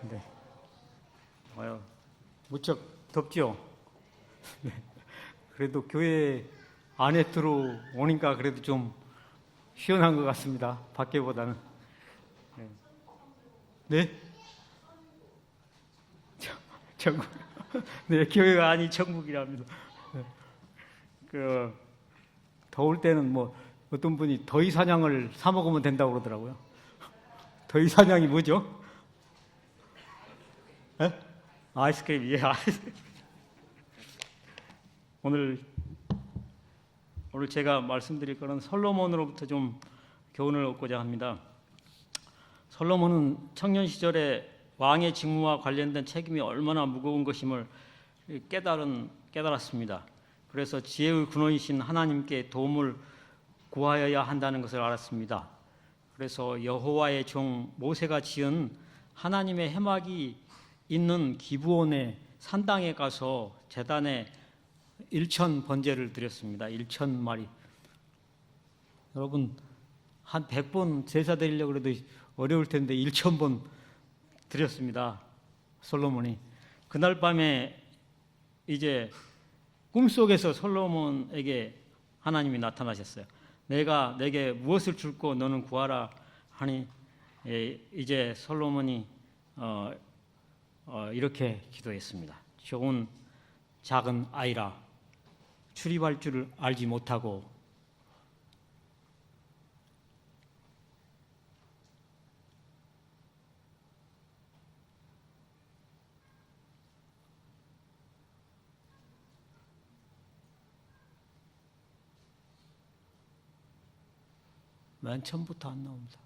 네. 무척 덥죠? 네. 그래도 교회 안에 들어오니까 그래도 좀 시원한 것 같습니다. 밖에보다는. 네. 네? 천국. 네, 교회가 아니 천국이랍니다. 네. 더울 때는 뭐 어떤 분이 더위 사냥을 사 먹으면 된다고 그러더라고요. 더위 사냥이 뭐죠? 네? 아이스크림, 예, 아이스크림. 오늘 제가 말씀드릴 거는 솔로몬으로부터 좀 교훈을 얻고자 합니다. 솔로몬은 청년 시절에 왕의 직무와 관련된 책임이 얼마나 무거운 것임을 깨달았습니다. 그래서 지혜의 근원이신 하나님께 도움을 구하여야 한다는 것을 알았습니다. 그래서 여호와의 종 모세가 지은 하나님의 해막이 있는 기브온의 산당에 가서 제단에 1천 번제를 드렸습니다. 1천 마리. 여러분 한 100번 제사 드리려고 해도 어려울 텐데 1,000번 드렸습니다. 솔로몬이. 그날 밤에 이제 꿈속에서 솔로몬에게 하나님이 나타나셨어요. 내가 내게 무엇을 줄고 너는 구하라 하니 이제 솔로몬이 이렇게 기도했습니다. 좋은 작은 아이라 출입할 줄을 알지 못하고 맨 처음부터 안 나옵니다.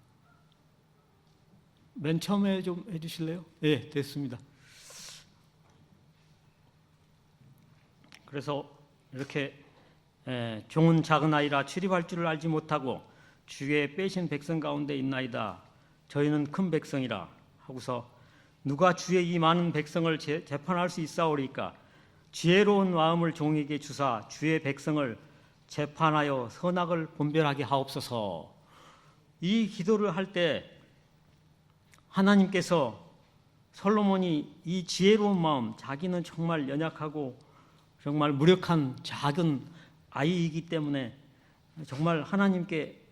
맨 처음에 좀 해주실래요? 네, 됐습니다. 그래서 이렇게 종은 작은 아이라 출입할 줄을 알지 못하고 주의 빼신 백성 가운데 있나이다. 저희는 큰 백성이라 하고서 누가 주의 이 많은 백성을 재판할 수 있사오리까? 지혜로운 마음을 종에게 주사 주의 백성을 재판하여 선악을 분별하게 하옵소서. 이 기도를 할 때 하나님께서 솔로몬이 이 지혜로운 마음, 자기는 정말 연약하고 정말 무력한 작은 아이이기 때문에 정말 하나님께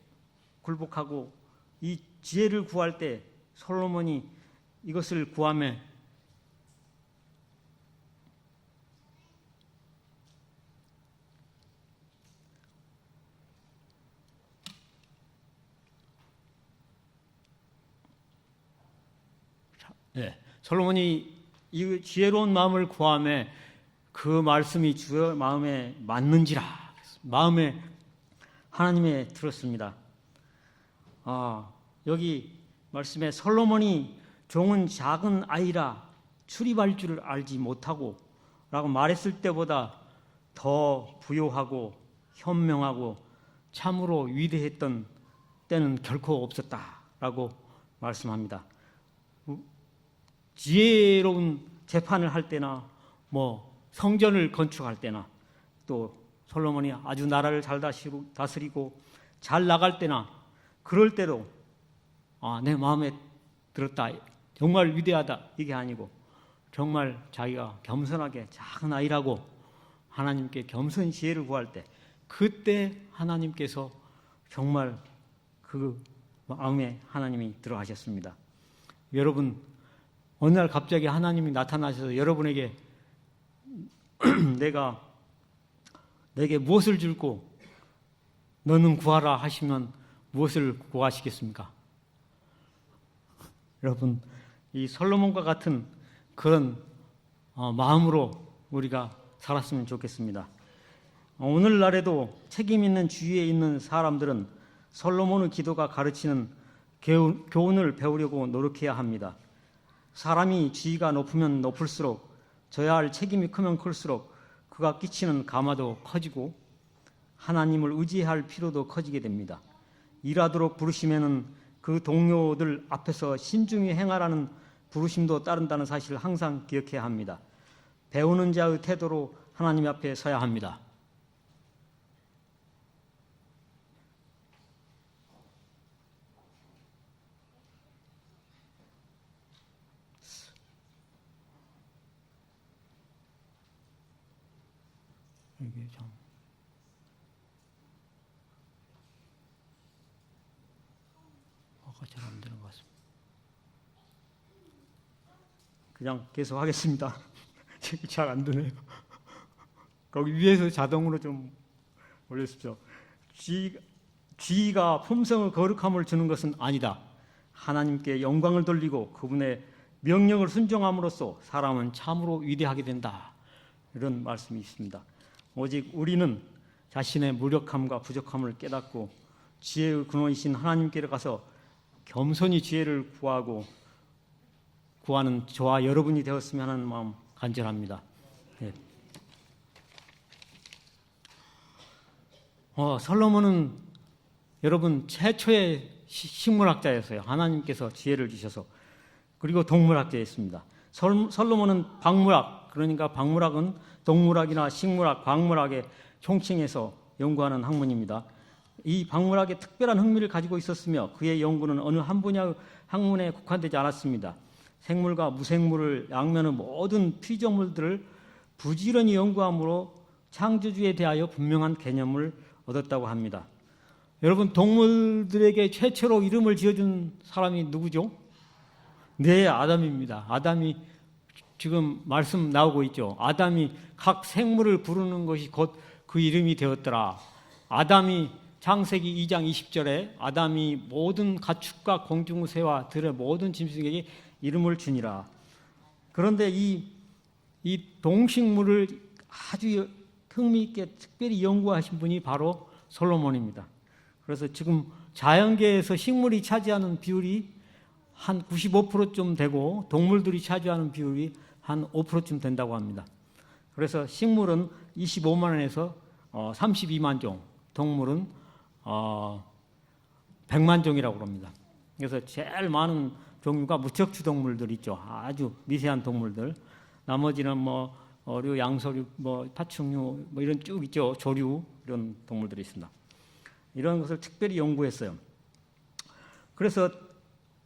굴복하고 이 지혜를 구할 때 솔로몬이 이것을 구하며 솔로몬이 이 지혜로운 마음을 구하며 그 말씀이 주의 마음에 맞는지라 마음에 하나님의 들었습니다. 여기 말씀에 솔로몬이 종은 작은 아이라 출입할 줄을 알지 못하고 라고 말했을 때보다 더 부요하고 현명하고 참으로 위대했던 때는 결코 없었다라고 말씀합니다. 지혜로운 재판을 할 때나 뭐 성전을 건축할 때나 또 솔로몬이 아주 나라를 잘 다스리고 잘 나갈 때나 그럴 때도 내 마음에 들었다, 정말 위대하다 이게 아니고 정말 자기가 겸손하게 작은 아이라고 하나님께 겸손 지혜를 구할 때 그때 하나님께서 정말 그 마음에 하나님이 들어가셨습니다. 여러분 어느 날 갑자기 하나님이 나타나셔서 여러분에게 내게 무엇을 줄고 너는 구하라 하시면 무엇을 구하시겠습니까? 여러분 이 솔로몬과 같은 그런 마음으로 우리가 살았으면 좋겠습니다. 오늘날에도 책임 있는 주위에 있는 사람들은 솔로몬의 기도가 가르치는 교훈을 배우려고 노력해야 합니다. 사람이 지위가 높으면 높을수록 져야 할 책임이 크면 클수록 그가 끼치는 가마도 커지고 하나님을 의지할 필요도 커지게 됩니다. 일하도록 부르시면은 그 동료들 앞에서 신중히 행하라는 부르심도 따른다는 사실을 항상 기억해야 합니다. 배우는 자의 태도로 하나님 앞에 서야 합니다. 이게 참. 잘 안 되는 것 같습니다. 그냥 계속 하겠습니다. 잘 안 되네요. 거기 위에서 자동으로 좀 올려주십시오. 쥐가 품성을 거룩함을 주는 것은 아니다. 하나님께 영광을 돌리고 그분의 명령을 순종함으로써 사람은 참으로 위대하게 된다. 이런 말씀이 있습니다. 오직 우리는 자신의 무력함과 부족함을 깨닫고 지혜의 근원이신 하나님께로 가서 겸손히 지혜를 구하는 저와 여러분이 되었으면 하는 마음 간절합니다. 네. 솔로몬은 여러분 최초의 식물학자였어요. 하나님께서 지혜를 주셔서. 그리고 동물학자였습니다. 솔로몬은 박물학, 그러니까 박물학은 동물학이나 식물학, 광물학의 총칭해서 연구하는 학문입니다. 이 박물학에 특별한 흥미를 가지고 있었으며 그의 연구는 어느 한 분야의 학문에 국한되지 않았습니다. 생물과 무생물을 양면의 모든 피조물들을 부지런히 연구함으로 창조주에 대하여 분명한 개념을 얻었다고 합니다. 여러분, 동물들에게 최초로 이름을 지어준 사람이 누구죠? 네, 아담입니다. 아담이 지금 말씀 나오고 있죠. 아담이 각 생물을 부르는 것이 곧 그 이름이 되었더라. 아담이 창세기 2장 20절에 아담이 모든 가축과 공중새와 들의 모든 짐승에게 이름을 주니라. 그런데 이 동식물을 아주 흥미있게 특별히 연구하신 분이 바로 솔로몬입니다. 그래서 지금 자연계에서 식물이 차지하는 비율이 한 95%쯤 되고 동물들이 차지하는 비율이 한 5%쯤 된다고 합니다. 그래서 식물은 25만 원에서 32만 종, 동물은 100만 종이라고 합니다. 그래서 제일 많은 종류가 무척추 동물들 있죠. 아주 미세한 동물들. 나머지는 뭐 어류, 양서류, 뭐 파충류, 뭐 이런 쭉 있죠. 조류 이런 동물들이 있습니다. 이런 것을 특별히 연구했어요. 그래서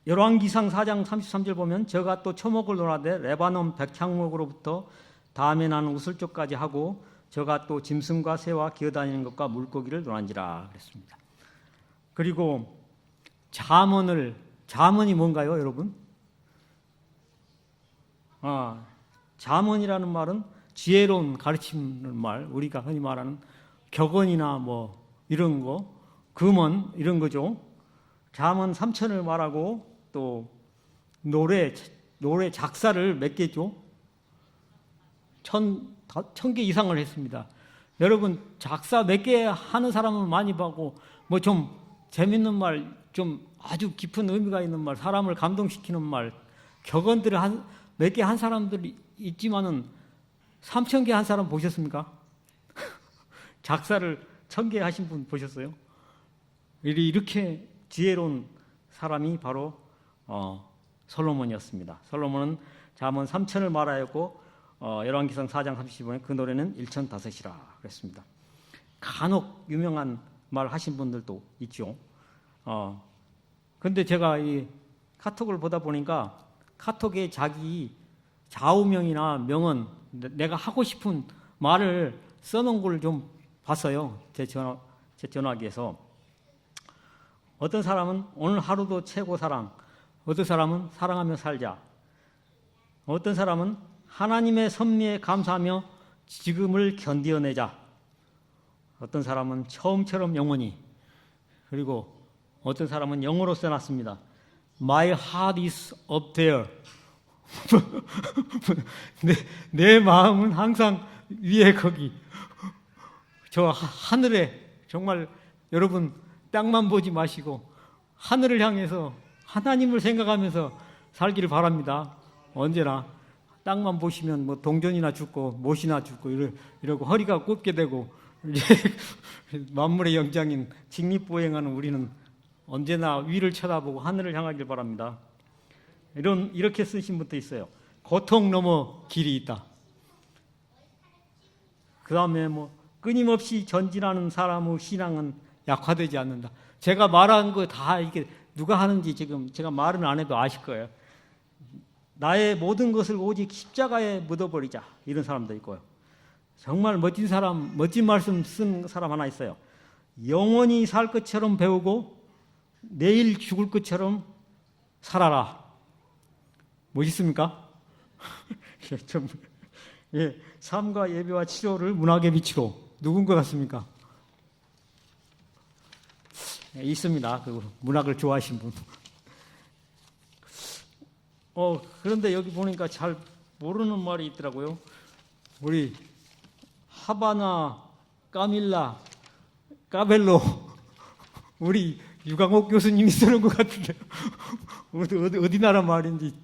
열왕기상 4장 33절 보면 저가 또 초목을 논하되 레바논 백향목으로부터 다음에 나는 우슬쪽까지 하고 저가 또 짐승과 새와 기어다니는 것과 물고기를 논한지라 그랬습니다. 그리고 잠언이 뭔가요, 여러분? 잠언이라는 말은 지혜로운 가르치는 말, 우리가 흔히 말하는 격언이나 뭐 이런 거, 금언 이런 거죠. 잠언 3천을 말하고 또 노래 작사를 몇 개죠? 1000개 이상을 했습니다. 여러분, 작사 몇 개 하는 사람은 많이 봐고 뭐 좀 재밌는 말, 좀 아주 깊은 의미가 있는 말, 사람을 감동시키는 말, 격언들을 몇 개 한 사람들이 있지만은 3000개 한 사람 보셨습니까? 작사를 1000개 하신 분 보셨어요? 이렇게 지혜로운 사람이 바로 솔로몬이었습니다. 솔로몬은 잠언 3천을 말하였고 열왕기상 4장 30번에 그 노래는 1005이라 그랬습니다. 간혹 유명한 말 하신 분들도 있죠. 근데 제가 이 카톡을 보다 보니까 카톡에 자기 좌우명이나 명언, 내가 하고 싶은 말을 써놓은 걸 좀 봤어요. 제 전화기에서. 어떤 사람은 오늘 하루도 최고 사랑, 어떤 사람은 사랑하며 살자, 어떤 사람은 하나님의 섭리에 감사하며 지금을 견디어내자, 어떤 사람은 처음처럼 영원히, 그리고 어떤 사람은 영어로 써놨습니다. My heart is up there. 내 마음은 항상 위에 거기. 저 하늘에, 정말 여러분 땅만 보지 마시고 하늘을 향해서 하나님을 생각하면서 살기를 바랍니다. 언제나 땅만 보시면 뭐 동전이나 죽고 못이나 죽고 이러고 허리가 굽게 되고 만물의 영장인 직립보행하는 우리는 언제나 위를 쳐다보고 하늘을 향하길 바랍니다. 이렇게 쓰신 분도 있어요. 고통 넘어 길이 있다. 그 다음에 뭐 끊임없이 전진하는 사람의 신앙은 약화되지 않는다. 제가 말한 거 다 이게 누가 하는지 지금 제가 말은 안 해도 아실 거예요. 나의 모든 것을 오직 십자가에 묻어버리자, 이런 사람도 있고요. 정말 멋진 사람, 멋진 말씀 쓴 사람 하나 있어요. 영원히 살 것처럼 배우고 내일 죽을 것처럼 살아라. 멋있습니까? 예, 삶과 예배와 치료를 문학의 빛으로 누군 것 같습니까? 예, 있습니다. 그 문학을 좋아하시는 분. 그런데 여기 보니까 잘 모르는 말이 있더라고요. 우리 하바나, 까밀라, 까벨로 우리 유강옥 교수님이 쓰는 것 같은데 어디 나라 말인지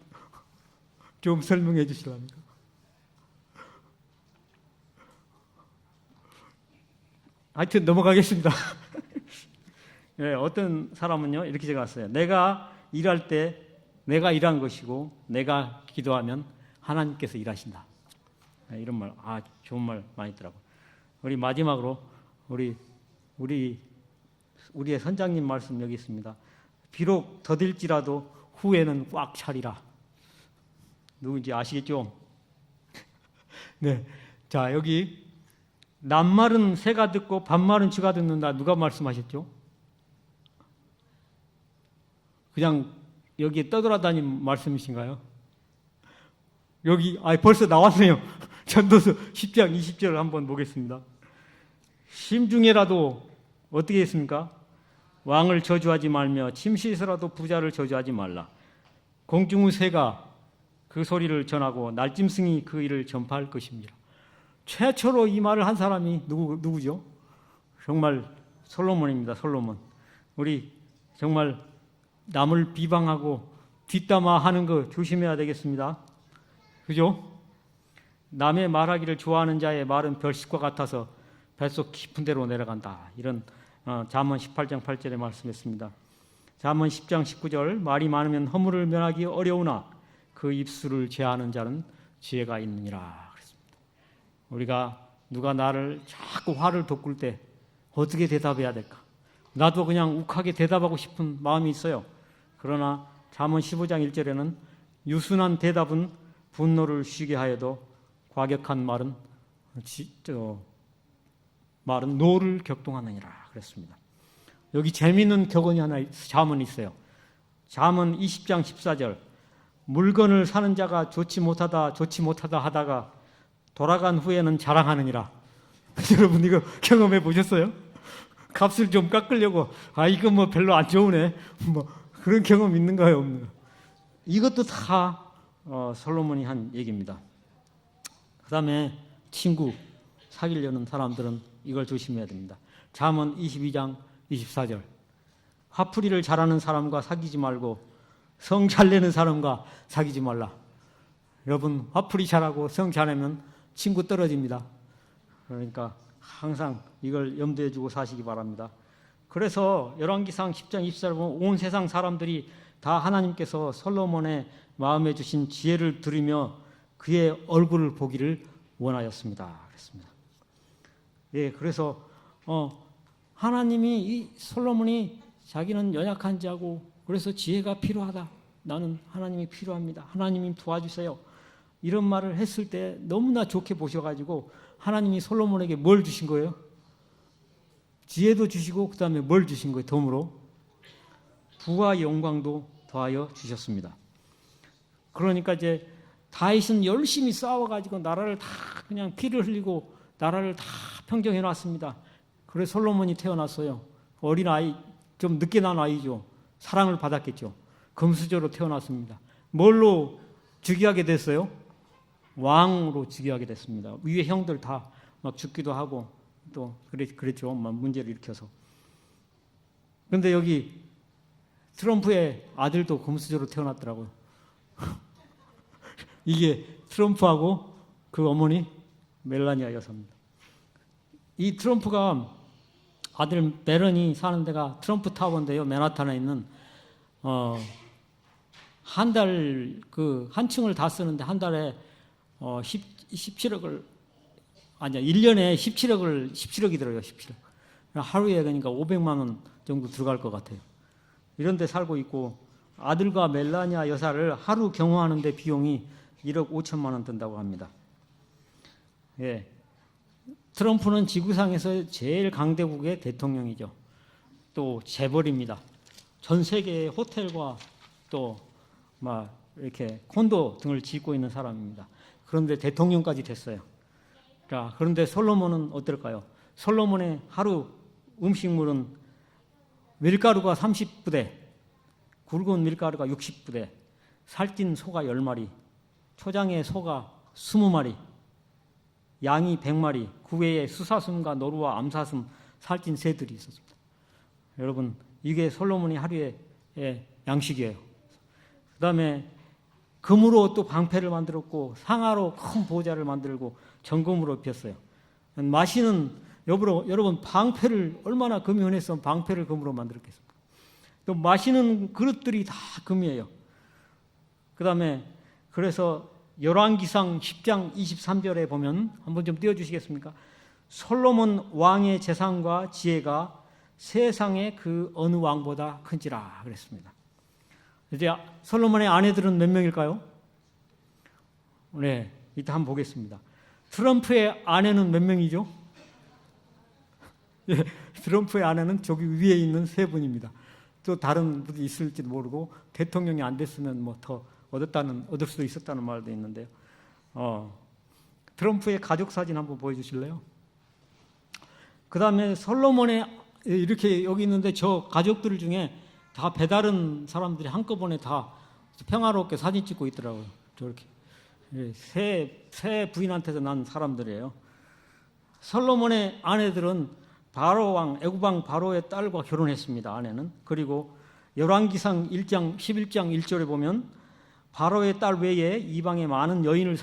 좀 설명해 주실랍니까? 하여튼 넘어가겠습니다. 네, 어떤 사람은요 이렇게 적었어요. 내가 일할 때 내가 일한 것이고 내가 기도하면 하나님께서 일하신다. 네, 이런 말, 좋은 말 많이 있더라고요. 우리 마지막으로 우리의 선장님 말씀 여기 있습니다. 비록 더딜지라도 후에는 꽉 차리라. 누군지 아시겠죠? 네, 자 여기 낱말은 새가 듣고 반말은 쥐가 듣는다. 누가 말씀하셨죠? 그냥 여기에 떠돌아다니는 말씀이신가요? 여기 벌써 나왔네요. 전도서 10장 20절을 한번 보겠습니다. 심중에라도 어떻게 했습니까? 왕을 저주하지 말며 침시에서라도 부자를 저주하지 말라. 공중의 새가 그 소리를 전하고 날짐승이 그 일을 전파할 것입니다. 최초로 이 말을 한 사람이 누구죠? 정말 솔로몬입니다. 솔로몬. 우리 정말 남을 비방하고 뒷담화하는 거 조심해야 되겠습니다. 그죠? 남의 말하기를 좋아하는 자의 말은 별식과 같아서 뱃속 깊은 데로 내려간다. 이런 잠언 18장 8절에 말씀했습니다. 잠언 10장 19절 말이 많으면 허물을 면하기 어려우나 그 입술을 제하는 자는 지혜가 있느니라. 그랬습니다. 우리가 누가 나를 자꾸 화를 돋굴 때 어떻게 대답해야 될까? 나도 그냥 욱하게 대답하고 싶은 마음이 있어요. 그러나 잠언 15장 1절에는 유순한 대답은 분노를 쉬게 하여도 과격한 말은 노를 격동하느니라 그랬습니다. 여기 재미있는 격언이 하나 잠언이 있어요. 잠언 20장 14절 물건을 사는 자가 좋지 못하다 하다가 돌아간 후에는 자랑하느니라. 여러분 이거 경험해 보셨어요? 값을 좀 깎으려고 이거 뭐 별로 안 좋으네 뭐 그런 경험 있는가요 없는가? 이것도 다 솔로몬이 한 얘기입니다. 그 다음에 친구 사귀려는 사람들은 이걸 조심해야 됩니다. 잠언 22장 24절 화풀이를 잘하는 사람과 사귀지 말고 성 잘내는 사람과 사귀지 말라. 여러분 화풀이 잘하고 성 잘내면 친구 떨어집니다. 그러니까 항상 이걸 염두에 두고 사시기 바랍니다. 그래서 열왕기상 10장 24절 보면 온 세상 사람들이 다 하나님께서 솔로몬의 마음에 주신 지혜를 들으며 그의 얼굴을 보기를 원하였습니다. 그랬습니다. 예, 그래서 하나님이 이 솔로몬이 자기는 연약한 자고 그래서 지혜가 필요하다. 나는 하나님이 필요합니다. 하나님이 도와주세요. 이런 말을 했을 때 너무나 좋게 보셔가지고 하나님이 솔로몬에게 뭘 주신 거예요? 지혜도 주시고 그 다음에 뭘 주신 거예요? 덤으로 부와 영광도 더하여 주셨습니다. 그러니까 이제 다윗은 열심히 싸워가지고 나라를 다 그냥 피를 흘리고 나라를 다 평정해 놨습니다. 그래서 솔로몬이 태어났어요. 어린 아이, 좀 늦게 난 아이죠. 사랑을 받았겠죠. 금수저로 태어났습니다. 뭘로 즉위하게 됐어요? 왕으로 즉위하게 됐습니다. 위에 형들 다 막 죽기도 하고 또 그랬죠. 막 문제를 일으켜서. 그런데 여기 트럼프의 아들도 금수저로 태어났더라고요. 이게 트럼프하고 그 어머니 멜라니아 여사입니다. 이 트럼프가 아들 멜런이 사는 데가 트럼프 타워인데요. 맨하탄에 있는 한 달 한 층을 다 쓰는데 한 달에 17억을 아니야 1년에 17억이 들어요. 17억. 하루에 그러니까 500만 원 정도 들어갈 것 같아요. 이런 데 살고 있고 아들과 멜라니아 여사를 하루 경호하는 데 비용이 1억 5천만 원 든다고 합니다. 예. 트럼프는 지구상에서 제일 강대국의 대통령이죠. 또 재벌입니다. 전 세계의 호텔과 또 막 이렇게 콘도 등을 짓고 있는 사람입니다. 그런데 대통령까지 됐어요. 자, 그런데 솔로몬은 어떨까요? 솔로몬의 하루 음식물은 밀가루가 30부대, 굵은 밀가루가 60부대, 살찐 소가 10마리, 초장에 소가 20마리, 양이 100마리, 그 외에 수사슴과 노루와 암사슴, 살찐 새들이 있었습니다. 여러분, 이게 솔로몬이 하루의 양식이에요. 그 다음에 금으로 또 방패를 만들었고 상아로 큰 보좌를 만들고 정금으로 폈어요. 마시는 여러분 방패를 얼마나 금이 흔했으면 방패를 금으로 만들었겠습니까? 또 마시는 그릇들이 다 금이에요. 그 다음에 그래서 열왕기상 10장 23절에 보면 한번 좀 띄워주시겠습니까? 솔로몬 왕의 재산과 지혜가 세상의 그 어느 왕보다 큰지라 그랬습니다. 이제 솔로몬의 아내들은 몇 명일까요? 네, 이따 한번 보겠습니다. 트럼프의 아내는 몇 명이죠? 예, 트럼프의 아내는 저기 위에 있는 3분입니다. 또 다른 분이 있을지도 모르고 대통령이 안 됐으면 뭐 더 얻을 수도 있었다는 말도 있는데요. 트럼프의 가족 사진 한번 보여주실래요? 그 다음에 솔로몬의 이렇게 여기 있는데 저 가족들 중에 다 배다른 사람들이 한꺼번에 다 평화롭게 사진 찍고 있더라고요. 저렇게 새 부인한테서 난 사람들이에요. 솔로몬의 아내들은 바로 왕 애굽 왕 바로의 딸과 결혼했습니다. 아내는. 그리고 열왕기상 1장 11장 1절에 보면 바로의 딸 외에 이방의 많은 여인을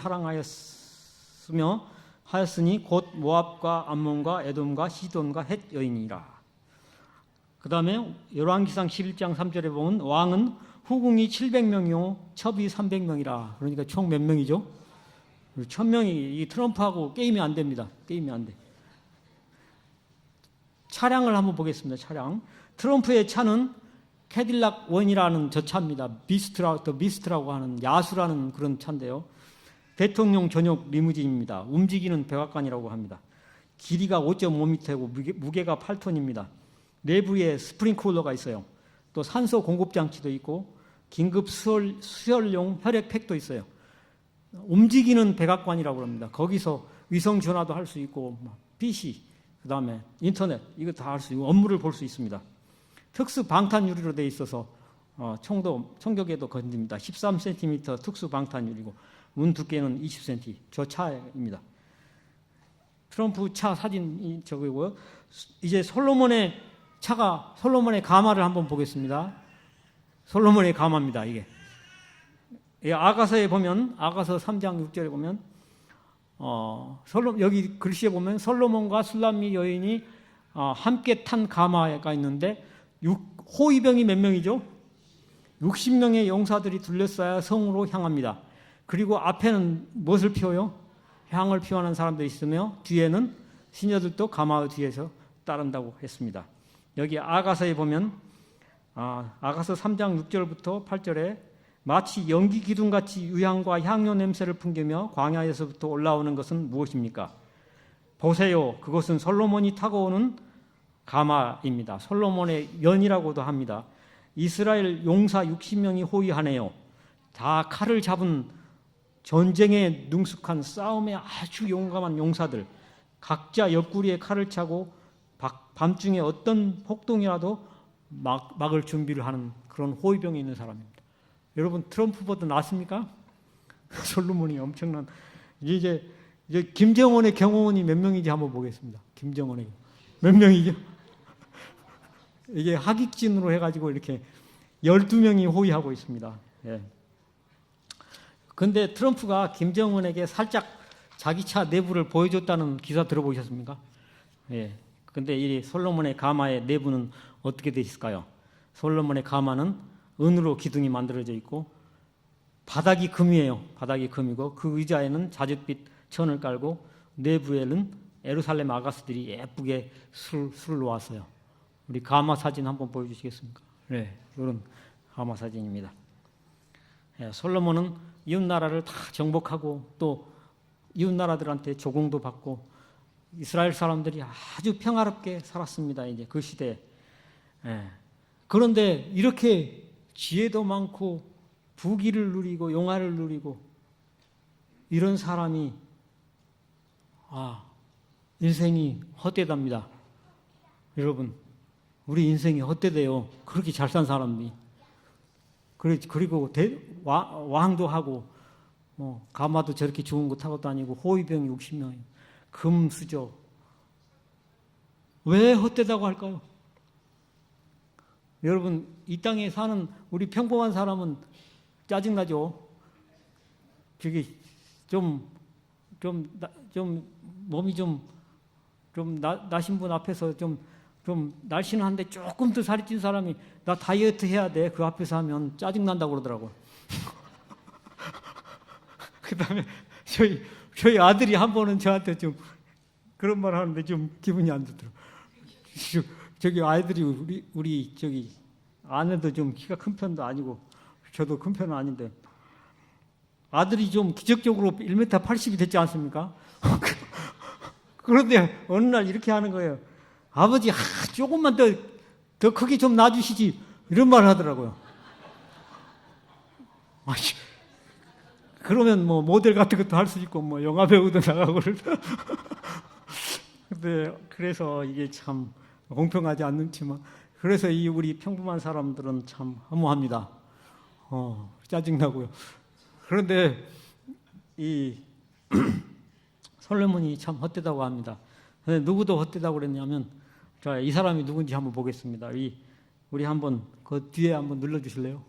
하였으니 곧 모압과 암몬과 에돔과 시돈과 헷 여인이라. 그 다음에 열왕기상 11장 3절에 보면 왕은 후궁이 700명이요 첩이 300명이라. 그러니까 총 몇 명이죠? 1000명이. 이 트럼프하고 게임이 안 됩니다. 게임이 안 돼. 차량을 한번 보겠습니다. 차량. 트럼프의 차는 캐딜락 원이라는 저 차입니다. 비스트라고 하는 야수라는 그런 차인데요. 대통령 전용 리무진입니다. 움직이는 백악관이라고 합니다. 길이가 5.5m이고 무게가 8톤입니다. 내부에 스프링쿨러가 있어요. 또 산소 공급 장치도 있고 긴급 수혈용 혈액팩도 있어요. 움직이는 백악관이라고 합니다. 거기서 위성 전화도 할 수 있고 PC, 그다음에 인터넷 이거 다 할 수 있고 업무를 볼 수 있습니다. 특수 방탄 유리로 되어 있어서 총격에도 건집니다. 13cm 특수 방탄 유리고 문 두께는 20cm. 저 차입니다. 트럼프 차 사진이 저거고요. 이제 솔로몬의 가마를 한번 보겠습니다. 솔로몬의 가마입니다. 이게 아가서에 보면 아가서 3장 6절에 보면 여기 글씨에 보면 솔로몬과 술람미 여인이 함께 탄 가마가 있는데 호위병이 몇 명이죠? 60명의 용사들이 둘러싸여 성으로 향합니다. 그리고 앞에는 무엇을 피워요? 향을 피워하는 사람들이 있으며 뒤에는 시녀들도 가마의 뒤에서 따른다고 했습니다. 여기 아가서에 보면 아가서 3장 6절부터 8절에 마치 연기 기둥같이 유향과 향료 냄새를 풍기며 광야에서부터 올라오는 것은 무엇입니까? 보세요. 그것은 솔로몬이 타고 오는 가마입니다. 솔로몬의 연이라고도 합니다. 이스라엘 용사 60명이 호위하네요. 다 칼을 잡은 전쟁에 능숙한 싸움에 아주 용감한 용사들, 각자 옆구리에 칼을 차고 밤중에 어떤 폭동이라도 막을 준비를 하는 그런 호위병이 있는 사람입니다. 여러분 트럼프보다 낫습니까? 솔로몬이 엄청난. 이제 김정은의 경호원이 몇 명인지 한번 보겠습니다. 김정은의 몇 명이죠? 이게 하객진으로 해가지고 이렇게 12명이 호위하고 있습니다. 예. 근데 트럼프가 김정은에게 살짝 자기 차 내부를 보여줬다는 기사 들어보셨습니까? 예. 근데 이 솔로몬의 가마의 내부는 어떻게 되어 있을까요? 솔로몬의 가마는 은으로 기둥이 만들어져 있고 바닥이 금이에요. 바닥이 금이고 그 의자에는 자줏빛 천을 깔고 내부에는 예루살렘 아가스들이 예쁘게 술을 놓았어요. 우리 가마 사진 한번 보여주시겠습니까? 네, 이런 가마 사진입니다. 예, 솔로몬은 이웃 나라를 다 정복하고 또 이웃 나라들한테 조공도 받고 이스라엘 사람들이 아주 평화롭게 살았습니다. 이제 그 시대에. 예. 그런데 이렇게 지혜도 많고 부귀를 누리고 용화를 누리고 이런 사람이 인생이 헛되답니다. 여러분, 우리 인생이 헛되대요. 그렇게 잘 산 사람이. 그리고 왕도 하고 가마도 저렇게 좋은 거 타고 다니고 호위병이 60명, 금수저. 왜 헛되다고 할까요? 여러분, 이 땅에 사는 우리 평범한 사람은 짜증나죠. 저기 좀 몸이 좀 나신 분 앞에서 좀 날씬한데 조금 더 살이 찐 사람이 나 다이어트 해야 돼. 그 앞에서 하면 짜증난다고 그러더라고요. 그 다음에 저희 아들이 한 번은 저한테 좀 그런 말 하는데 좀 기분이 안 좋더라고요. 저기 아이들이 우리 저기 아내도 좀 키가 큰 편도 아니고 저도 큰 편은 아닌데 아들이 좀 기적적으로 1m 80이 됐지 않습니까? 그런데 어느 날 이렇게 하는 거예요. 아버지 조금만 더 크게 좀 놔주시지 이런 말을 하더라고요. 그러면 뭐 모델 같은 것도 할 수 있고 뭐 영화 배우도 나가고 근데 그래서 이게 참 공평하지 않지만 그래서 이 우리 평범한 사람들은 참 허무합니다. 짜증나고요. 그런데 이 솔로몬이 참 헛되다고 합니다. 근데 누구도 헛되다고 그랬냐면 자, 이 사람이 누군지 한번 보겠습니다. 우리 한번 그 뒤에 한번 눌러주실래요?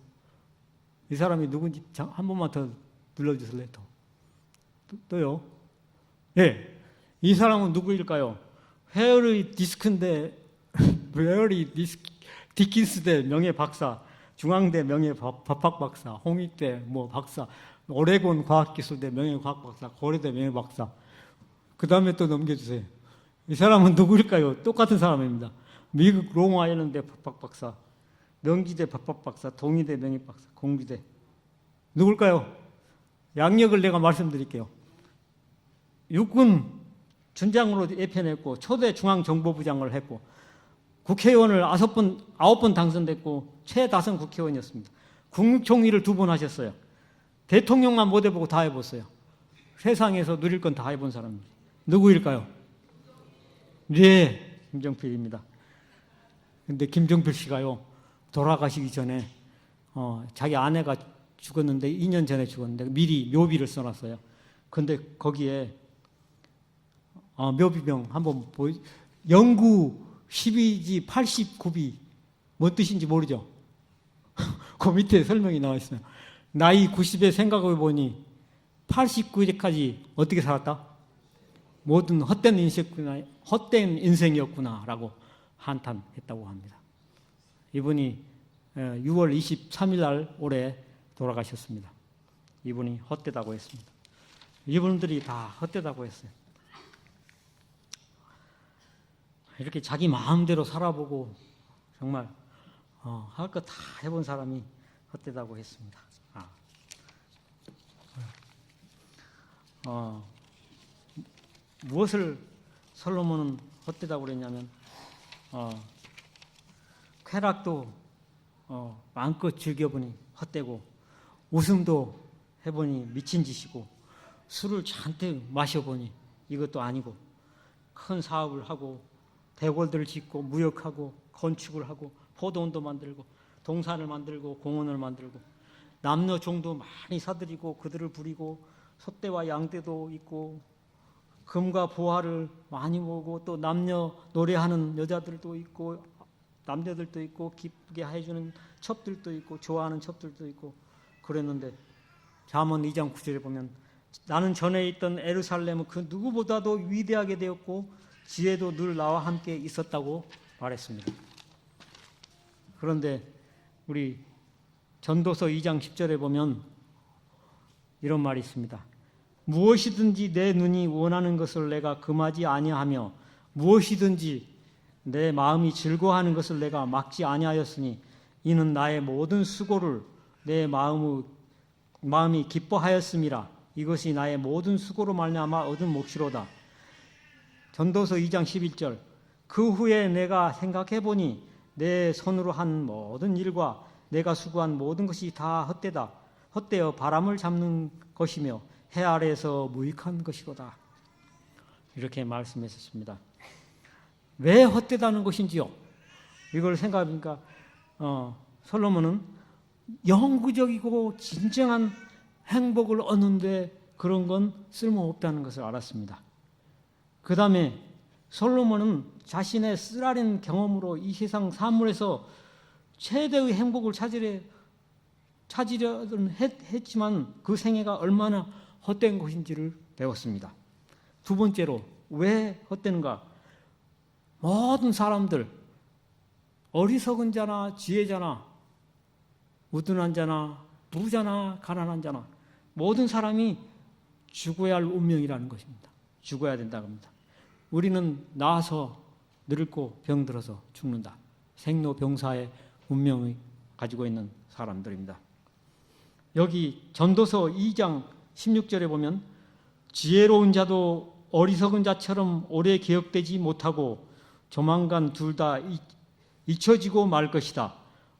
이 사람이 누군지 한 번만 더 눌러주실래요? 또요? 예, 이 사람은 누구일까요? 헤어리 디킨스대 명예 박사, 중앙대 명예 법학 박사, 홍익대 뭐 박사, 오레곤 과학기술대 명예 과학 박사, 고려대 명예 박사. 그 다음에 또 넘겨주세요. 이 사람은 누구일까요? 똑같은 사람입니다. 미국 롱 아일랜드 법학 박사, 명지대 법학 박사, 동의대 명예 박사, 공주대. 누굴까요? 양력을 내가 말씀드릴게요. 육군 준장으로 예편했고 초대 중앙정보부장을 했고 국회의원을 9번 당선됐고 최다선 국회의원이었습니다. 국무총리를 2번 하셨어요. 대통령만 못 해보고 다 해봤어요. 세상에서 누릴 건 다 해본 사람입니다. 누구일까요? 네, 김정필입니다. 근데 김정필 씨가요, 돌아가시기 전에 자기 아내가 죽었는데 2년 전에 죽었는데 미리 묘비를 써놨어요. 근데 거기에 묘비명 한번 영구 12지 89비 뭔 뜻인지 모르죠? 그 밑에 설명이 나와 있어요. 나이 90에 생각해 보니 89세까지 어떻게 살았다? 모든 헛된 인생이었구나라고 한탄했다고 합니다. 이분이 6월 23일 날 올해 돌아가셨습니다. 이분이 헛되다고 했습니다. 이분들이 다 헛되다고 했어요. 이렇게 자기 마음대로 살아보고 정말 할 거 다 해본 사람이 헛되다고 했습니다. 무엇을 솔로몬은 헛되다고 그랬냐면 쾌락도 마음껏 즐겨보니 헛되고 웃음도 해보니 미친 짓이고 술을 잔뜩 마셔보니 이것도 아니고 큰 사업을 하고 대궐들을 짓고 무역하고 건축을 하고 포도원도 만들고 동산을 만들고 공원을 만들고 남녀 종도 많이 사들이고 그들을 부리고 소떼와 양떼도 있고 금과 보화를 많이 모으고 또 남녀 노래하는 여자들도 있고 남자들도 있고 기쁘게 해주는 첩들도 있고 좋아하는 첩들도 있고 그랬는데 잠언 2장 9절에 보면 나는 전에 있던 예루살렘은 그 누구보다도 위대하게 되었고 지혜도 늘 나와 함께 있었다고 말했습니다. 그런데 우리 전도서 2장 10절에 보면 이런 말이 있습니다. 무엇이든지 내 눈이 원하는 것을 내가 금하지 아니하며 무엇이든지 내 마음이 즐거워하는 것을 내가 막지 아니하였으니 이는 나의 모든 수고를 내 마음이 기뻐하였음이라. 이것이 나의 모든 수고로 말미암아 얻은 몫이로다. 전도서 2장 11절 그 후에 내가 생각해 보니 내 손으로 한 모든 일과 내가 수고한 모든 것이 다 헛되어 바람을 잡는 것이며 해 아래에서 무익한 것이로다. 이렇게 말씀했었습니다. 왜 헛되다는 것인지요? 이걸 생각해보니까 솔로몬은 영구적이고 진정한 행복을 얻는데 그런 건 쓸모없다는 것을 알았습니다. 그 다음에 솔로몬은 자신의 쓰라린 경험으로 이 세상 사물에서 최대의 행복을 찾으려는 했지만 그 생애가 얼마나 헛된 것인지를 배웠습니다. 두 번째로 왜 헛되는가? 모든 사람들, 어리석은 자나 지혜자나 우둔한 자나 부자나 가난한 자나 모든 사람이 죽어야 할 운명이라는 것입니다. 죽어야 된다고 합니다. 우리는 나서 늙고 병들어서 죽는다. 생로병사의 운명을 가지고 있는 사람들입니다. 여기 전도서 2장 16절에 보면 지혜로운 자도 어리석은 자처럼 오래 기억되지 못하고 조만간 둘 다 잊혀지고 말 것이다.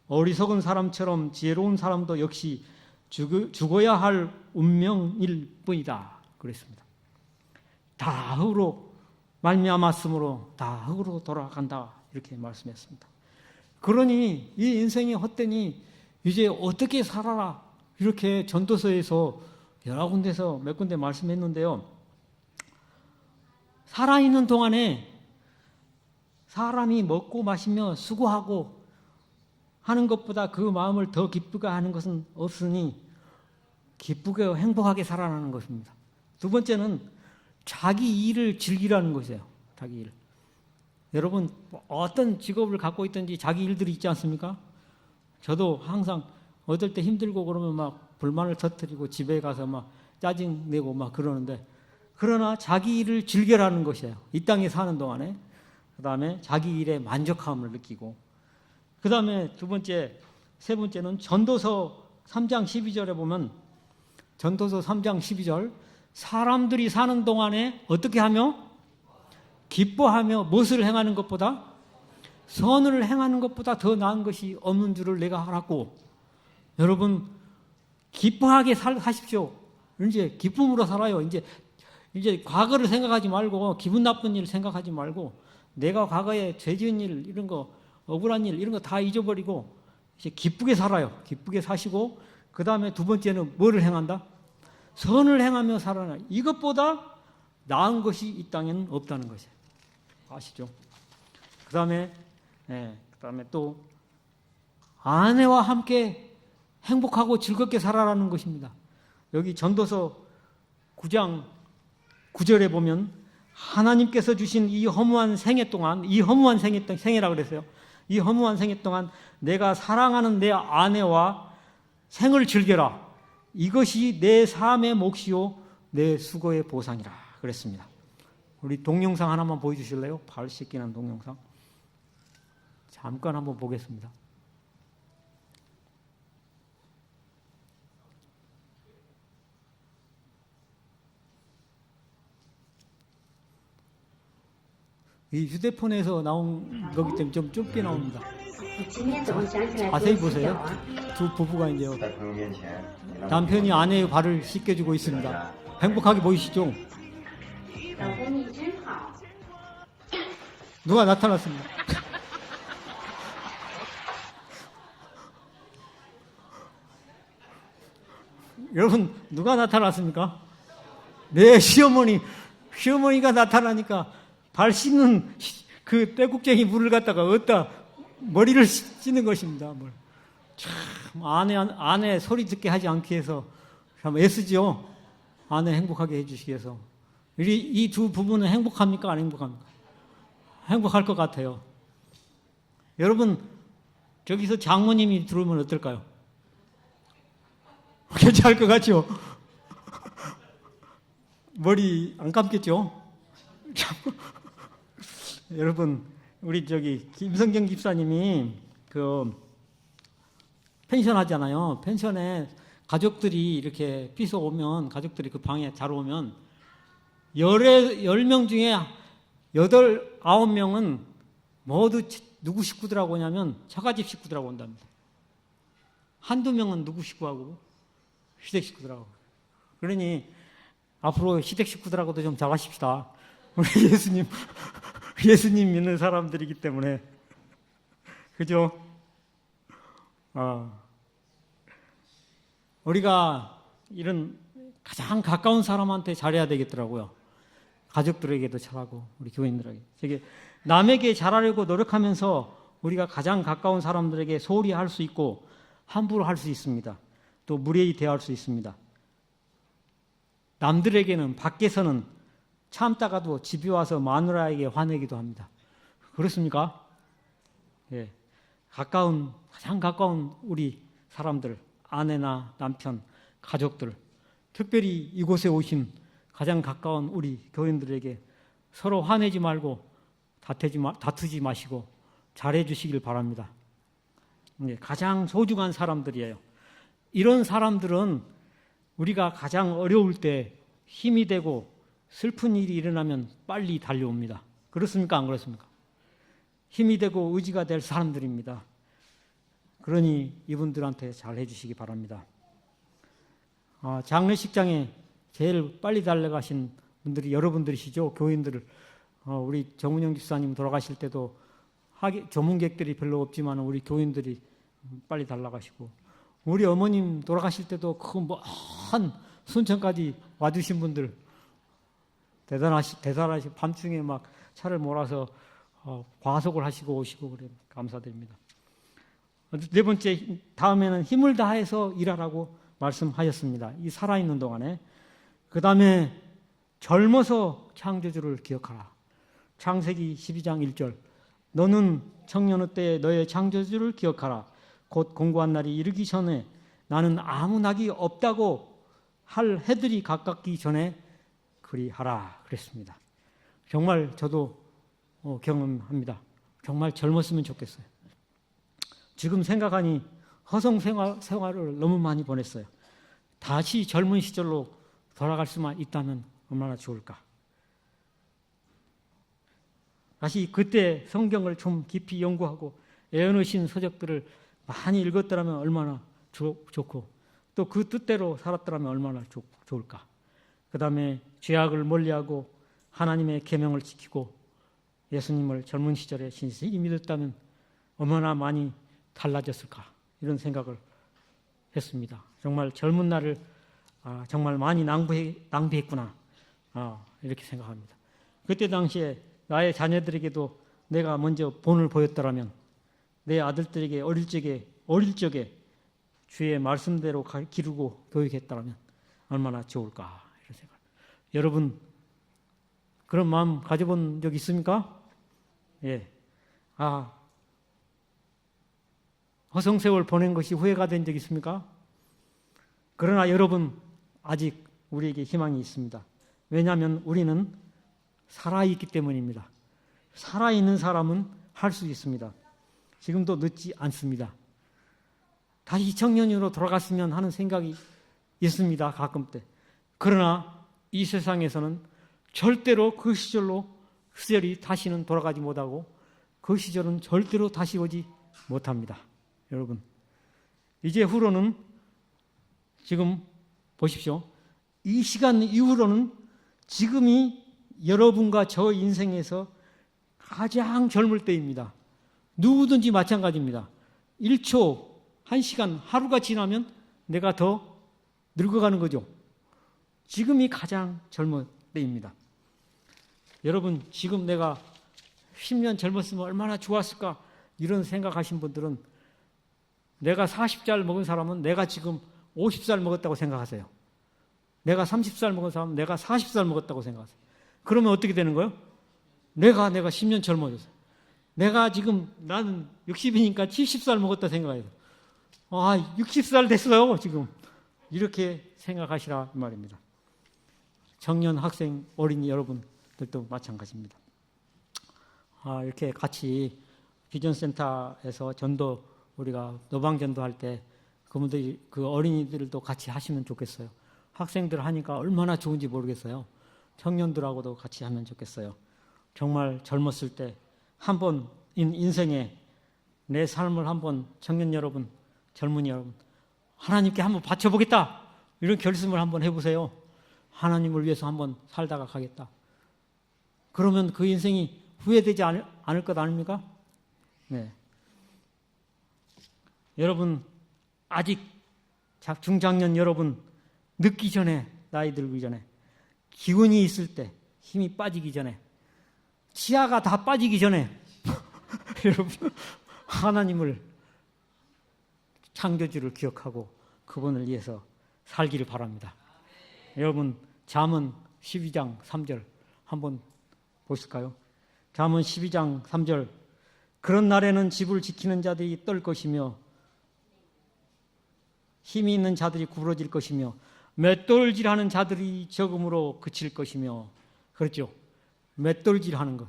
어리석은 사람처럼 지혜로운 사람도 역시 죽어야 할 운명일 뿐이다. 그랬습니다. 다 흙으로 말미암았으므로 다 흙으로 돌아간다. 이렇게 말씀했습니다. 그러니 이 인생이 헛되니 이제 어떻게 살아라. 이렇게 전도서에서 여러 군데서 몇 군데 말씀했는데요. 살아있는 동안에 사람이 먹고 마시며 수고하고 하는 것보다 그 마음을 더 기쁘게 하는 것은 없으니 기쁘게 행복하게 살아가는 것입니다. 두 번째는 자기 일을 즐기라는 것이에요. 자기 일. 여러분 어떤 직업을 갖고 있든지 자기 일들이 있지 않습니까? 저도 항상 어떨 때 힘들고 그러면 막 불만을 터뜨리고 집에 가서 막 짜증내고 막 그러는데 그러나 자기 일을 즐겨라는 것이에요. 이 땅에 사는 동안에. 그 다음에 자기 일에 만족함을 느끼고 그 다음에 세 번째는 전도서 3장 12절에 보면 전도서 3장 12절 사람들이 사는 동안에 어떻게 하며 기뻐하며 무엇을 행하는 것보다 선을 행하는 것보다 더 나은 것이 없는 줄을 내가 알았고 여러분 기뻐하게 사십시오. 이제 기쁨으로 살아요. 이제 과거를 생각하지 말고 기분 나쁜 일 생각하지 말고 내가 과거에 죄 지은 일 이런 거 억울한 일 이런 거 다 잊어버리고 이제 기쁘게 살아요. 기쁘게 사시고 그 다음에 두 번째는 뭐를 행한다? 선을 행하며 살아라. 이것보다 나은 것이 이 땅에는 없다는 것이에요. 아시죠? 그 다음에 또 아내와 함께 행복하고 즐겁게 살아라는 것입니다. 여기 전도서 9장 9절에 보면 하나님께서 주신 이 허무한 생애 동안 생애라고 그랬어요. 이 허무한 생애 동안 내가 사랑하는 내 아내와 생을 즐겨라. 이것이 내 삶의 몫이요 내 수고의 보상이라 그랬습니다. 우리 동영상 하나만 보여주실래요? 발 씻기는 동영상. 잠깐 한번 보겠습니다. 이 휴대폰에서 나온 거기 때문에 좀 좁게 나옵니다. 자세히 보세요. 두 부부가 이제 남편이 아내의 발을 씻겨주고 있습니다. 행복하게 보이시죠? 누가 나타났습니다. 여러분 누가 나타났습니까? 네, 시어머니가 나타나니까 발 씻는 그 떼국쟁이 물을 갖다가 어디다 머리를 씻는 것입니다. 참 아내 소리 듣게 하지 않기 위해서 참 애쓰죠. 아내 행복하게 해주시기 위해서. 이 두 부부는 행복합니까? 안 행복합니까? 행복할 것 같아요. 여러분 저기서 장모님이 들어오면 어떨까요? 괜찮을 것 같죠? 머리 안 감겠죠? 여러분 우리 김성경 집사님이 그 펜션 하잖아요. 펜션에 가족들이 이렇게 피서 오면 가족들이 그 방에 자러 오면 10명 중에 8, 9명은 모두 누구 식구들하고 오냐면 처가집 식구들하고 온답니다. 한두 명은 누구 식구하고? 시댁 식구들하고. 그러니 앞으로 시댁 식구들하고도 좀 잘하십시다. 우리 예수님 믿는 사람들이기 때문에. 그죠? 우리가 이런 가장 가까운 사람한테 잘해야 되겠더라고요. 가족들에게도 잘하고 우리 교인들에게. 되게 남에게 잘하려고 노력하면서 우리가 가장 가까운 사람들에게 소홀히 할 수 있고 함부로 할 수 있습니다. 또 무례히 대할 수 있습니다. 남들에게는 밖에서는 참다가도 집에 와서 마누라에게 화내기도 합니다. 그렇습니까? 예. 가장 가까운 우리 사람들, 아내나 남편, 가족들, 특별히 이곳에 오신 가장 가까운 우리 교인들에게 서로 화내지 말고 다투지 마시고 잘해 주시길 바랍니다. 예. 가장 소중한 사람들이에요. 이런 사람들은 우리가 가장 어려울 때 힘이 되고 슬픈 일이 일어나면 빨리 달려옵니다. 그렇습니까? 안 그렇습니까? 힘이 되고 의지가 될 사람들입니다. 그러니 이분들한테 잘 해주시기 바랍니다. 장례식장에 제일 빨리 달려가신 분들이 여러분들이시죠. 교인들. 우리 정은영 집사님 돌아가실 때도 조문객들이 별로 없지만 우리 교인들이 빨리 달려가시고, 우리 어머님 돌아가실 때도 그 먼 순천까지 와주신 분들 대단하시 밤중에 막 차를 몰아서 과속을 하시고 오시고 그래 감사드립니다. 네 번째, 다음에는 힘을 다해서 일하라고 말씀하셨습니다. 이 살아있는 동안에. 그 다음에 젊어서 창조주를 기억하라. 창세기 12장 1절. 너는 청년의 때에 너의 창조주를 기억하라. 곧 공고한 날이 이르기 전에 나는 아무 낙이 없다고 할 해들이 가깝기 전에 그리하라 그랬습니다. 정말 저도 경험합니다. 정말 젊었으면 좋겠어요. 지금 생각하니 허송 생활을 너무 많이 보냈어요. 다시 젊은 시절로 돌아갈 수만 있다면 얼마나 좋을까. 다시 그때 성경을 좀 깊이 연구하고 애언하신 서적들을 많이 읽었더라면 얼마나 좋고, 또 그 뜻대로 살았더라면 얼마나 좋을까. 그 다음에 죄악을 멀리하고 하나님의 계명을 지키고 예수님을 젊은 시절에 신실히 믿었다면 얼마나 많이 달라졌을까, 이런 생각을 했습니다. 정말 젊은 날을 정말 많이 낭비했구나, 이렇게 생각합니다. 그때 당시에 나의 자녀들에게도 내가 먼저 본을 보였더라면, 내 아들들에게 어릴 적에 주의 말씀대로 기르고 교육했더라면 얼마나 좋을까, 이런 생각. 여러분 그런 마음 가져본 적 있습니까? 예. 허송세월 보낸 것이 후회가 된 적 있습니까? 그러나 여러분, 아직 우리에게 희망이 있습니다. 왜냐하면 우리는 살아있기 때문입니다. 살아있는 사람은 할 수 있습니다. 지금도 늦지 않습니다. 다시 청년으로 돌아갔으면 하는 생각이 있습니다. 가끔 때. 그러나 이 세상에서는 절대로 그 시절이 다시는 돌아가지 못하고 그 시절은 절대로 다시 오지 못합니다. 여러분, 이제 후로는, 지금 보십시오. 이 시간 이후로는 지금이 여러분과 저 인생에서 가장 젊을 때입니다. 누구든지 마찬가지입니다. 1초, 1시간, 하루가 지나면 내가 더 늙어가는 거죠. 지금이 가장 젊을 때입니다. 여러분, 지금 내가 10년 젊었으면 얼마나 좋았을까, 이런 생각하신 분들은, 내가 40살 먹은 사람은 내가 지금 50살 먹었다고 생각하세요. 내가 30살 먹은 사람은 내가 40살 먹었다고 생각하세요. 그러면 어떻게 되는 거예요? 내가 10년 젊어졌어요. 내가 지금, 나는 60이니까 70살 먹었다 생각해요. 60살 됐어요 지금. 이렇게 생각하시라 이 말입니다. 청년, 학생, 어린이 여러분들도 마찬가지입니다. 이렇게 같이 비전센터에서 전도, 우리가 노방전도 할 때 그분들이, 그 어린이들도 같이 하시면 좋겠어요. 학생들 하니까 얼마나 좋은지 모르겠어요. 청년들하고도 같이 하면 좋겠어요. 정말 젊었을 때 한번 인생에 내 삶을 한번 청년 여러분, 젊은이 여러분 하나님께 한번 바쳐보겠다 이런 결심을 한번 해보세요. 하나님을 위해서 한번 살다가 가겠다. 그러면 그 인생이 후회되지 않을 것 아닙니까? 네. 여러분 아직 중장년 여러분 늦기 전에 나이 들기 전에 기운이 있을 때 힘이 빠지기 전에 치아가 다 빠지기 전에 여러분 하나님을 창조주를 기억하고 그분을 위해서 살기를 바랍니다. 여러분 잠언 12장 3절 한번 보실까요? 잠언 12장 3절 그런 날에는 집을 지키는 자들이 떨 것이며 힘이 있는 자들이 구부러질 것이며 맷돌질하는 자들이 적음으로 그칠 것이며 그렇죠. 맷돌질하는 것.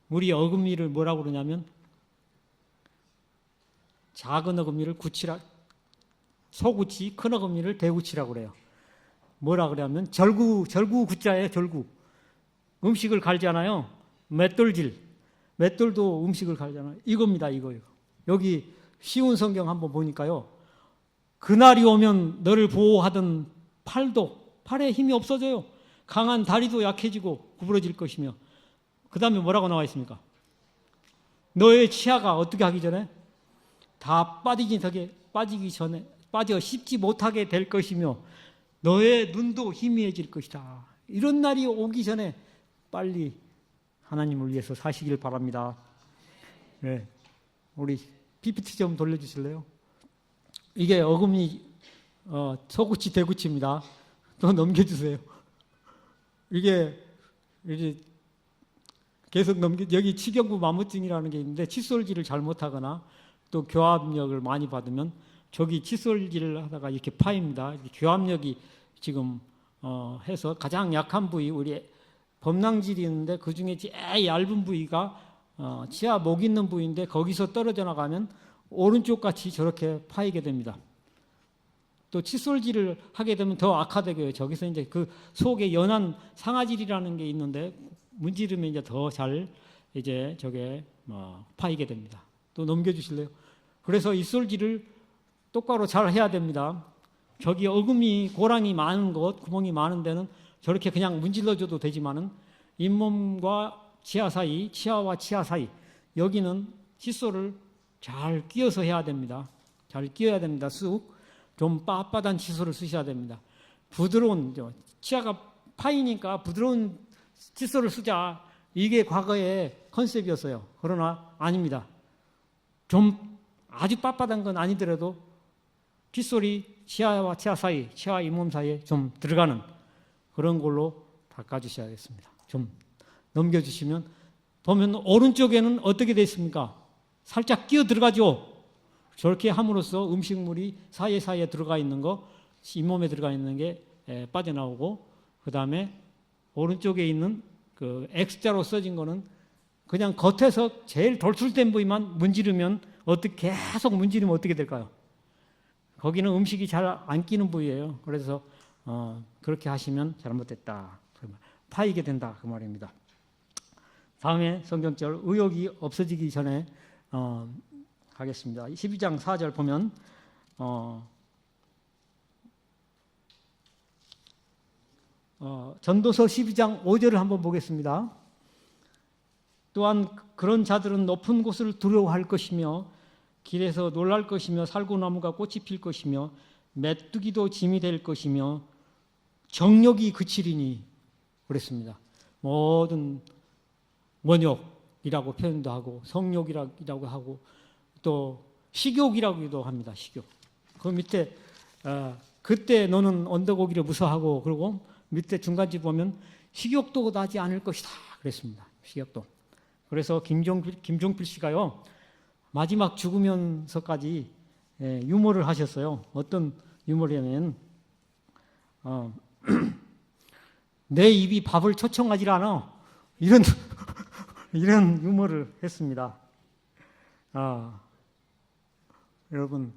우리 어금니를 뭐라고 그러냐면 작은 어금니를 소구치, 큰 어금니를 대구치라고 그래요. 뭐라 그러냐면 절구 구자예요. 절구. 음식을 갈잖아요. 맷돌질. 맷돌도 음식을 갈잖아요. 이겁니다. 이거요. 여기 쉬운 성경 한번 보니까요. 그날이 오면 너를 보호하던 팔에 힘이 없어져요. 강한 다리도 약해지고 구부러질 것이며 그 다음에 뭐라고 나와 있습니까? 너의 치아가 어떻게 하기 전에 다 빠지기 전에 빠져 씹지 못하게 될 것이며 너의 눈도 희미해질 것이다. 이런 날이 오기 전에 빨리 하나님을 위해서 사시길 바랍니다. 네. 우리 PPT 좀 돌려주실래요? 이게 어금니 소구치 대구치입니다. 또 넘겨주세요. 이게 계속 여기 치경부 마모증이라는 게 있는데 칫솔질을 잘못하거나 또 교합력을 많이 받으면 저기 칫솔질을 하다가 이렇게 파입니다. 교합력이 지금 해서 가장 약한 부위 우리 범낭질이 있는데 그 중에 제일 얇은 부위가 치아 목 있는 부위인데 거기서 떨어져 나가면 오른쪽 같이 저렇게 파이게 됩니다. 또 칫솔질을 하게 되면 더 악화되고요. 저기서 이제 그 속에 연한 상아질이라는 게 있는데 문지르면 이제 더 잘 이제 저게 파이게 됩니다. 또 넘겨주실래요? 그래서 잇솔질을 똑바로 잘 해야 됩니다. 저기 어금니 고랑이 많은 곳, 구멍이 많은 데는 저렇게 그냥 문질러줘도 되지만은 잇몸과 치아 사이, 치아와 치아 사이 여기는 칫솔을 잘 끼워서 해야 됩니다. 잘 끼워야 됩니다. 쑥 좀 빳빳한 칫솔을 쓰셔야 됩니다. 부드러운 치아가 파이니까 부드러운 칫솔을 쓰자. 이게 과거의 컨셉이었어요. 그러나 아닙니다. 좀 아주 빳빳한 건 아니더라도 칫솔이 치아와 치아 사이, 치아 잇몸 사이에 좀 들어가는 그런 걸로 닦아주셔야겠습니다. 좀 넘겨주시면 보면 오른쪽에는 어떻게 되어 있습니까? 살짝 끼어 들어가죠. 저렇게 함으로써 음식물이 사이에 들어가 있는 거, 잇몸에 들어가 있는 게 빠져나오고 그 다음에 오른쪽에 있는 그 X자로 써진 거는 그냥 겉에서 제일 돌출된 부위만 문지르면 계속 문지르면 어떻게 될까요? 거기는 음식이 잘 안 끼는 부위예요. 그래서 그렇게 하시면 잘못됐다. 파이게 된다. 그 말입니다. 다음에 성경절 의욕이 없어지기 전에 가겠습니다. 12장 4절 보면 전도서 12장 5절을 한번 보겠습니다. 또한 그런 자들은 높은 곳을 두려워할 것이며 길에서 놀랄 것이며 살구나무가 꽃이 필 것이며 메뚜기도 짐이 될 것이며 정욕이 그치리니 그랬습니다. 모든 원욕이라고 표현도 하고 성욕이라고 하고 또 식욕이라고도 합니다. 식욕. 그 밑에 그때 너는 언더고기를 무서워하고 그리고 밑에 중간지 보면 식욕도 나지 않을 것이다 그랬습니다. 식욕도. 그래서 김종필 씨가요 마지막 죽으면서까지 유머를 하셨어요. 어떤 유머냐면 내 입이 밥을 초청하지 않아 이런 이런 유머를 했습니다. 여러분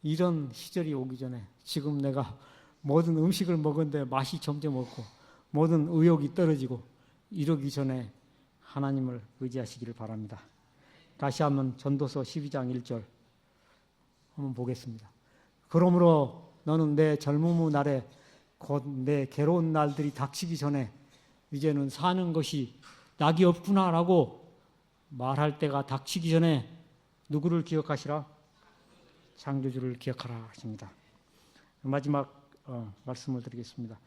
이런 시절이 오기 전에 지금 내가 모든 음식을 먹었는데 맛이 점점 없고 모든 의욕이 떨어지고 이러기 전에 하나님을 의지하시기를 바랍니다. 다시 한번 전도서 12장 1절 한번 보겠습니다. 그러므로 너는 내 젊음의 날에 곧 내 괴로운 날들이 닥치기 전에 이제는 사는 것이 낙이 없구나라고 말할 때가 닥치기 전에 누구를 기억하시라? 창조주를 기억하라 하십니다. 마지막 말씀을 드리겠습니다.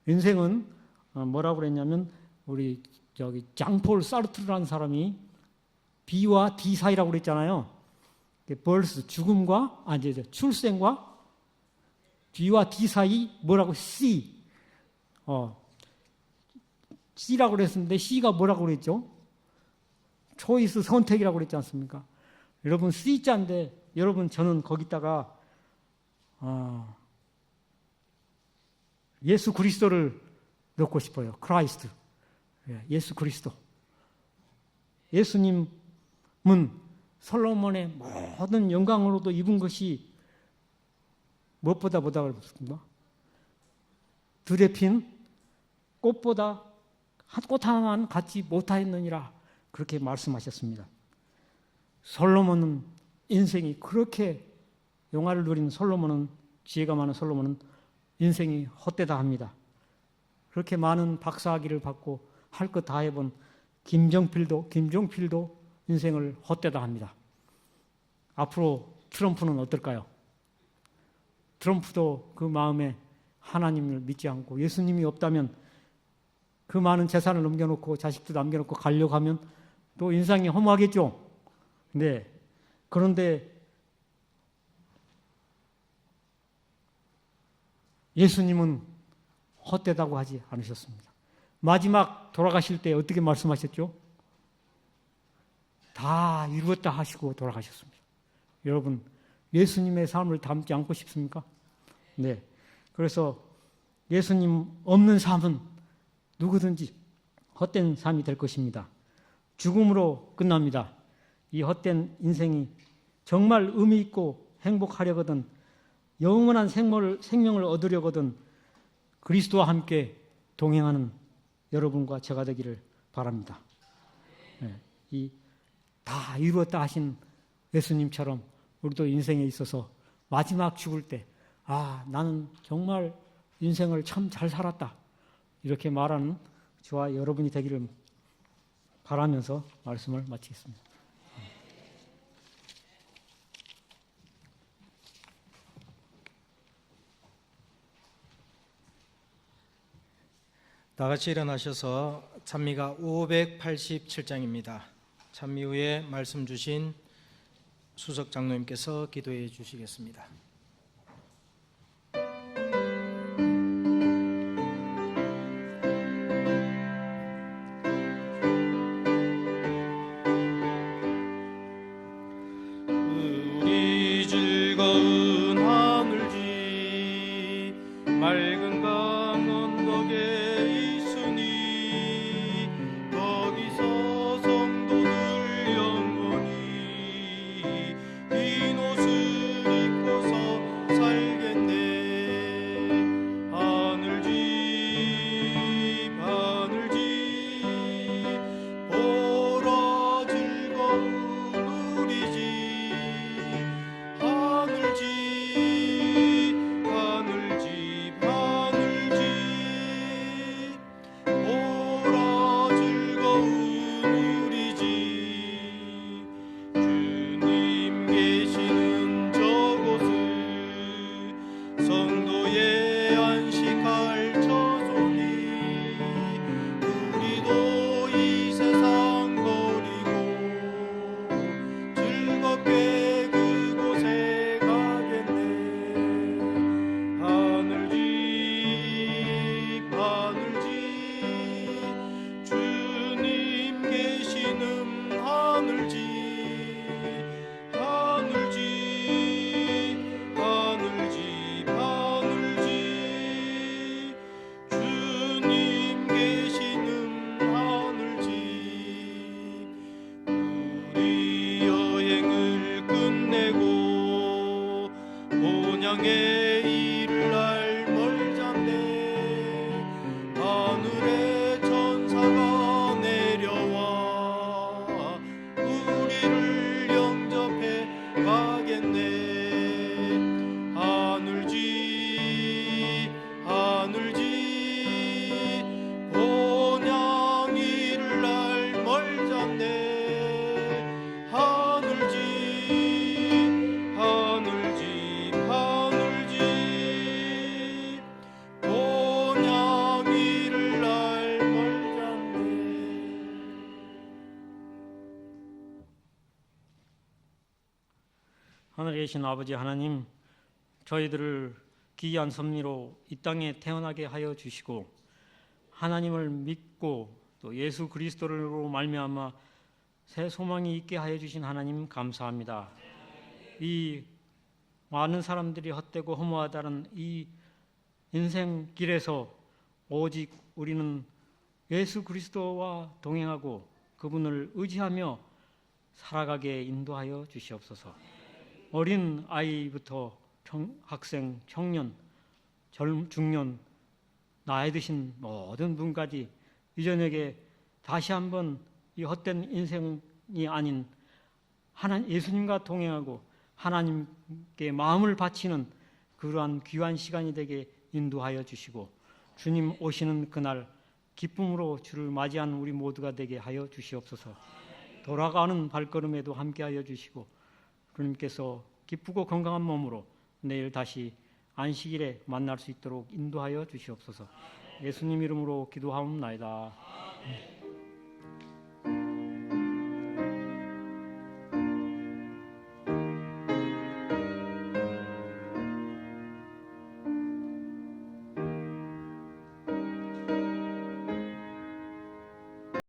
인생은 뭐라고 그랬냐면 우리 장폴 사르트르라는 사람이 B와 D 사이라고 그랬잖아요. 벌스 죽음과 출생과 B와 D 사이 뭐라고 C C라고 그랬는데 C가 뭐라고 그랬죠? 초이스 선택이라고 그랬지 않습니까? 여러분 C자인데 여러분 저는 거기다가 예수 그리스도를 넣고 싶어요. 크라이스트. 예수 그리스도. 예수님은 솔로몬의 모든 영광으로도 입은 것이 무엇보다 그렇습니까? 들에 핀 꽃보다 꽃 하나만 갖지 못하였느니라 그렇게 말씀하셨습니다. 솔로몬은 인생이 그렇게 영화를 누린 솔로몬은 지혜가 많은 솔로몬은 인생이 헛되다 합니다. 그렇게 많은 박사학위를 받고 할 것 다 해본 김종필도 인생을 헛되다 합니다. 앞으로 트럼프는 어떨까요? 트럼프도 그 마음에 하나님을 믿지 않고 예수님이 없다면 그 많은 재산을 넘겨놓고 자식도 남겨놓고 가려고 하면 또 인생이 허무하겠죠. 네. 그런데 예수님은 헛되다고 하지 않으셨습니다. 마지막 돌아가실 때 어떻게 말씀하셨죠? 다 이루었다 하시고 돌아가셨습니다. 여러분, 예수님의 삶을 닮지 않고 싶습니까? 네. 그래서 예수님 없는 삶은 누구든지 헛된 삶이 될 것입니다. 죽음으로 끝납니다. 이 헛된 인생이 정말 의미 있고 행복하려거든 영원한 생명을 얻으려거든 그리스도와 함께 동행하는 여러분과 제가 되기를 바랍니다. 네. 이 다 이루었다 하신 예수님처럼 우리도 인생에 있어서 마지막 죽을 때 나는 정말 인생을 참 잘 살았다 이렇게 말하는 저와 여러분이 되기를 바라면서 말씀을 마치겠습니다. 다 같이 일어나셔서 찬미가 587장입니다. 찬미 후에 말씀 주신 수석 장로님께서 기도해 주시겠습니다. 우리 즐거운 하늘지 맑은 강 언덕에 있으니 거기서 성도들 영원히 흰 옷을 입고서 살겠네. 하늘집 하늘집 보라 즐거운 우리 집 하늘집 하늘집 하늘집 살아계신 아버지 하나님, 저희들을 귀한 섭리로 이 땅에 태어나게 하여 주시고 하나님을 믿고 또 예수 그리스도로 말미암아 새 소망이 있게 하여 주신 하나님 감사합니다. 이 많은 사람들이 헛되고 허무하다는 이 인생길에서 오직 우리는 예수 그리스도와 동행하고 그분을 의지하며 살아가게 인도하여 주시옵소서. 어린 아이부터 학생, 청년, 중년, 나이 드신 모든 분까지 이 저녁에 다시 한번 이 헛된 인생이 아닌 예수님과 동행하고 하나님께 마음을 바치는 그러한 귀한 시간이 되게 인도하여 주시고 주님 오시는 그날 기쁨으로 주를 맞이하는 우리 모두가 되게 하여 주시옵소서. 돌아가는 발걸음에도 함께하여 주시고 주님께서 기쁘고 건강한 몸으로 내일 다시 안식일에 만날 수 있도록 인도하여 주시옵소서. 예수님 이름으로 기도하옵나이다.